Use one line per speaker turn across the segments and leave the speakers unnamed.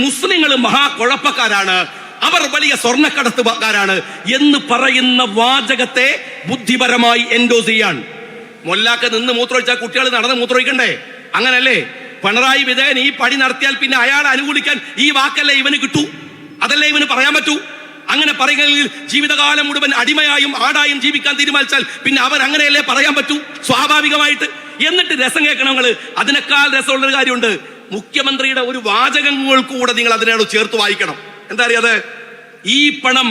മുസ്ലിങ്ങൾ മഹാകുഴപ്പക്കാരാണ്, അവർ വലിയ സ്വർണ്ണക്കടത്തുകാരാണ് എന്ന് പറയുന്ന വാചകത്തെ ബുദ്ധിപരമായി എൻഡോസ് ചെയ്യാൻ. മൊല്ലാക്ക് നിന്ന് മൂത്രമൊഴിച്ചാൽ കുട്ടികൾ നടന്ന് മൂത്രമൊഴിക്കണ്ടേ? അങ്ങനല്ലേ? പിണറായി വിജയൻ ഈ പണി നടത്തിയാൽ പിന്നെ അയാളെ അനുകൂലിക്കാൻ ഈ വാക്കല്ലേ ഇവന് കിട്ടൂ? അതല്ലേ ഇവന് പറയാൻ പറ്റൂ? അങ്ങനെ പറയുകയാണെങ്കിൽ ജീവിതകാലം മുഴുവൻ അടിമയായും ആടായും ജീവിക്കാൻ തീരുമാനിച്ചാൽ പിന്നെ അവൻ അങ്ങനെയല്ലേ പറയാൻ പറ്റൂ സ്വാഭാവികമായിട്ട്. എന്നിട്ട് രസം കേൾക്കണങ്ങൾ. അതിനേക്കാൾ രസമുള്ളൊരു കാര്യമുണ്ട്. മുഖ്യമന്ത്രിയുടെ ഒരു വാചകങ്ങൾ കൂടെ നിങ്ങൾ അതിനോട് ചേർത്ത് വായിക്കണം. എന്താ അറിയാതെ? ഈ പണം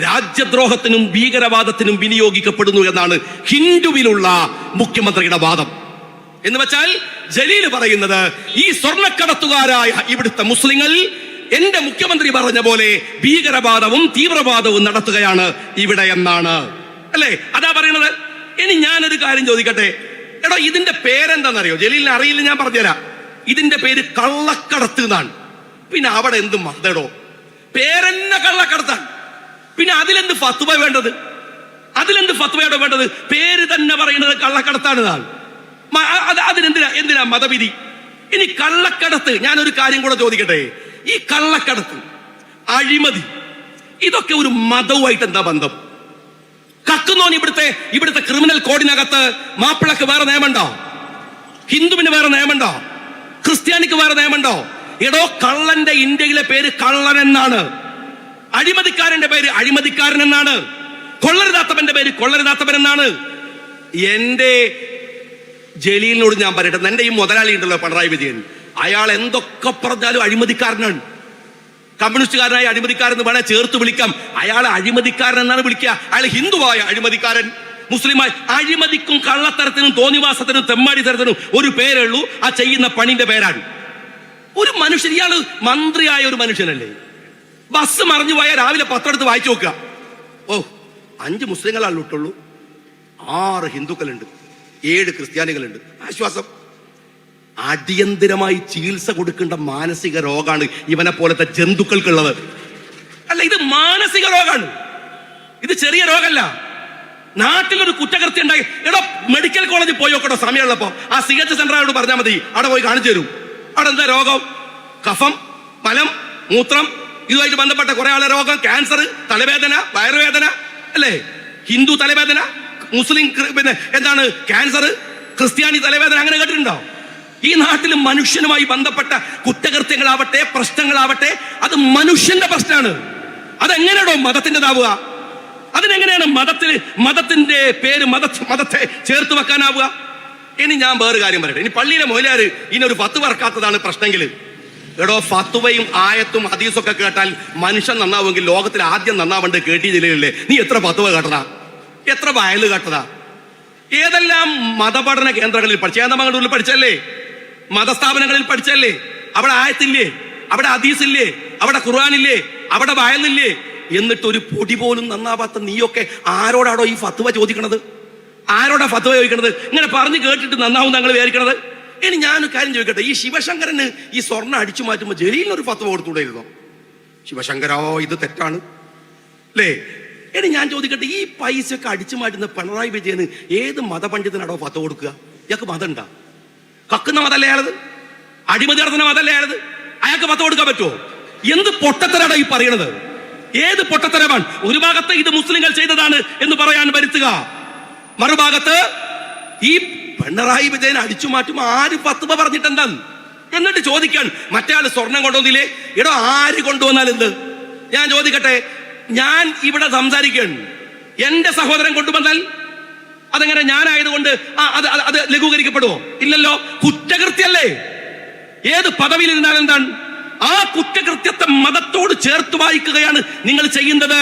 രാജ്യദ്രോഹത്തിനും ഭീകരവാദത്തിനും വിനിയോഗിക്കപ്പെടുന്നു എന്നാണ് ഹിന്ദുവിലുള്ള മുഖ്യമന്ത്രിയുടെ വാദം. എന്ന് വെച്ചാൽ ജലീൽ പറയുന്നത് ഈ സ്വർണ്ണക്കടത്തുകാരായ ഇവിടുത്തെ മുസ്ലിങ്ങൾ എന്റെ മുഖ്യമന്ത്രി പറഞ്ഞ പോലെ ഭീകരവാദവും തീവ്രവാദവും നടത്തുകയാണ് ഇവിടെ എന്നാണ്. അല്ലേ? അതാ പറയണത്. ഇനി ഞാനൊരു കാര്യം ചോദിക്കട്ടെ. എടോ, ഇതിന്റെ പേരെന്താണെന്നറിയോ? ജലീലിനെ അറിയില്ല, ഞാൻ പറഞ്ഞുതരാം. ഇതിന്റെ പേര് കള്ളക്കടത്ത് എന്നാണ്. പിന്നെ അവിടെ എന്ത് മതടോ? പേരെന്നെ കള്ളക്കടത്താണ്. പിന്നെ അതിലെന്ത് ഫത്വ വേണ്ടത്? അതിലെന്ത് ഫത്വയാണോ വേണ്ടത്? പേര് തന്നെ പറയുന്നത് കള്ളക്കടത്താണ്. എന്തിനാ മതവിധി? ഇനി കള്ളക്കടത്ത്, ഞാനൊരു കാര്യം കൂടെ ചോദിക്കട്ടെ. ഈ കള്ളക്കടത്ത്, അഴിമതി, ഇതൊക്കെ ഒരു മതവുമായിട്ട് എന്താ ബന്ധം? കക്കുന്നോൻ ഇവിടുത്തെ ക്രിമിനൽ കോഡിനകത്ത് മാപ്പിളക്ക് വേറെ നിയമമുണ്ടോ? ഹിന്ദുവിന് വേറെ നിയമമുണ്ടോ? ക്രിസ്ത്യാനിക്ക് വേറെ നിയമമുണ്ടോ? എടോ, കള്ളന്റെ ഇന്ത്യയിലെ പേര് കള്ളൻ എന്നാണ്. അഴിമതിക്കാരന്റെ പേര് അഴിമതിക്കാരൻ എന്നാണ്. കൊള്ളരുതാത്തവന്റെ പേര് കൊള്ളരുതാത്തവൻ എന്നാണ്. എന്റെ ജലീലിനോട് ഞാൻ പറയട്ടെ, എന്റെ ഈ മുതലാളി ഉണ്ടല്ലോ പിണറായി വിജയൻ, അയാൾ എന്തൊക്കെ പറഞ്ഞാലും അഴിമതിക്കാരനാണ്. കമ്മ്യൂണിസ്റ്റുകാരനായ അഴിമതിക്കാരൻ വേണേ ചേർത്ത് വിളിക്കാം. അയാളെ അഴിമതിക്കാരൻ എന്നാണ് വിളിക്കുക. അയാൾ ഹിന്ദുവായ അഴിമതിക്കാരൻ, മുസ്ലിമായ അഴിമതിക്കും കള്ളത്തരത്തിനും തോന്നിവാസത്തിനും തെമ്മാടിത്തരത്തിനും ഒരു പേരേ ഉള്ളൂ. ആ ചെയ്യുന്ന പണിന്റെ പേരാണ്. ഒരു മനുഷ്യൻ, ഇയാള് മന്ത്രിയായ ഒരു മനുഷ്യനല്ലേ? ബസ് മറിഞ്ഞു പോയാൽ രാവിലെ പത്തെടുത്ത് വായിച്ചു നോക്കുക. 5 മുസ്ലിങ്ങളാണ് വിട്ടുള്ളൂ, 6 ഹിന്ദുക്കളുണ്ട്, 7 ക്രിസ്ത്യാനികളുണ്ട്. ആശ്വാസം. അടിയന്തരമായി ചികിത്സ കൊടുക്കേണ്ട മാനസിക രോഗമാണ് ഇവനെ പോലത്തെ ജന്തുക്കൾക്കുള്ളത്. അല്ല, ഇത് മാനസിക രോഗമാണ്. ഇത് ചെറിയ രോഗമല്ല. നാട്ടിലൊരു കുറ്റകൃത്യം ഉണ്ടായി, എടോ മെഡിക്കൽ കോളേജിൽ പോയി നോക്കട്ടോ സമയമുള്ളപ്പോ. ആ CH സെന്ററോട് പറഞ്ഞാൽ മതി, അവിടെ പോയി കാണിച്ചു തരും. അവിടെ എന്താ രോഗം? കഫം, മലം, മൂത്രം, ഇതുമായിട്ട് ബന്ധപ്പെട്ട കുറെ ആളെ രോഗം. ക്യാൻസർ, തലവേദന, വയറുവേദന. അല്ലേ? ഹിന്ദു തലവേദന, മുസ്ലിം പിന്നെ എന്താണ് ക്യാൻസർ, ക്രിസ്ത്യാനി തലവേദന. അങ്ങനെ കേട്ടിട്ടുണ്ടോ? ഈ നാട്ടിൽ മനുഷ്യനുമായി ബന്ധപ്പെട്ട കുറ്റകൃത്യങ്ങളാവട്ടെ പ്രശ്നങ്ങളാവട്ടെ, അത് മനുഷ്യന്റെ പ്രശ്നമാണ്. അതെങ്ങനെയാണോ മതത്തിൻ്റെതാവുക? അതിനെങ്ങനെയാണ് മതത്തിന്റെ പേര് മതത്തെ ചേർത്ത് വെക്കാനാവുക? ഇനി ഞാൻ വേറെ കാര്യം പറയട്ടെ. ഇനി പള്ളിയിലെ മൊയിലാര് ഇനൊരു ഫത്വ ഇറക്കാത്തതാണ് പ്രശ്നമെങ്കിൽ, എടോ ഫത്വയും ആയത്തും ഹദീസും ഒക്കെ കേട്ടാൽ മനുഷ്യൻ നന്നാവുമെങ്കിൽ ലോകത്തിൽ ആദ്യം നന്നാവേണ്ടത് കേട്ടി ജില്ലയിലല്ലേ? നീ എത്ര ഫത്വ കേട്ടതാ? എത്ര വയല് കേട്ടതാ? ഏതെല്ലാം മതപഠന കേന്ദ്രങ്ങളിൽ ചേന്ദമംഗളൂരിൽ പഠിച്ചല്ലേ? മതസ്ഥാപനങ്ങളിൽ പഠിച്ചല്ലേ? അവിടെ ആയത്തില്ലേ? അവിടെ ഹദീസില്ലേ? അവിടെ ഖുർആനില്ലേ? അവിടെ വയലില്ലേ? എന്നിട്ട് ഒരു പൊടി പോലും നന്നാവാത്ത നീയൊക്കെ ആരോടാണോ ഈ ഫത്വ ചോദിക്കണത്? ആരോടാ ഫത്വ ചോദിക്കണത്? ഇങ്ങനെ പറഞ്ഞു കേട്ടിട്ട് നന്നാവും ഞങ്ങൾ വിചാരിക്കണത്. ഇനി ഞാനൊരു കാര്യം ചോദിക്കട്ടെ. ഈ ശിവശങ്കരന് ഈ സ്വർണ്ണം അടിച്ചു മാറ്റുമ്പോൾ ജലീലിനൊരു ഫത്വ കൊടുത്തുകൂടായിരുന്നോ? ശിവശങ്കരോ ഇത് തെറ്റാണ് അല്ലേ? ഇനി ഞാൻ ചോദിക്കട്ടെ, ഈ പൈസ ഒക്കെ അടിച്ചു മാറ്റുന്ന പിണറായി വിജയന് ഏത് മതപണ്ഡിതനാണോ ഫത്വ കൊടുക്കുക? ഇയാൾക്ക് മതം ഉണ്ടാ? കക്കുന്ന മതല്ലേ അയാളത്? അടിമതി നടത്തുന്ന മതല്ലേ അയാളത്? അയാൾക്ക് ഫത്വ കൊടുക്കാൻ പറ്റുമോ? എന്ത് പൊട്ടത്തരാണോ ഈ പറയണത്? ഏത് പൊട്ടത്തരമാണ്? ഒരു ഭാഗത്ത് ഇത് മുസ്ലിങ്ങൾ ചെയ്തതാണ് എന്ന് പറയാൻ വരുത്തുക, മറുഭാഗത്ത് ഈ പിണറായി വിജയൻ അടിച്ചു മാറ്റും ആര് ഫത്വ പറഞ്ഞിട്ടെന്താ? എന്നിട്ട് ചോദിക്കാൻ മറ്റേ ആള് സ്വർണം കൊണ്ടുവന്നില്ലേ? എടോ, ആര് കൊണ്ടുവന്നാൽ എന്ത്? ഞാൻ ചോദിക്കട്ടെ, ഞാൻ ഇവിടെ സംസാരിക്കുകയാണ്, എന്റെ സഹോദരൻ കൊണ്ടുവന്നാൽ അതെങ്ങനെ ഞാനായതുകൊണ്ട് അത് ലഘൂകരിക്കപ്പെടുമോ? ഇല്ലല്ലോ. കുറ്റകൃത്യല്ലേ? ഏത് പദവിയിൽ ഇരുന്നാൽ എന്താണ്? ആ കുറ്റകൃത്യത്തെ മതത്തോട് ചേർത്ത് വായിക്കുകയാണ് നിങ്ങൾ ചെയ്യുന്നത്.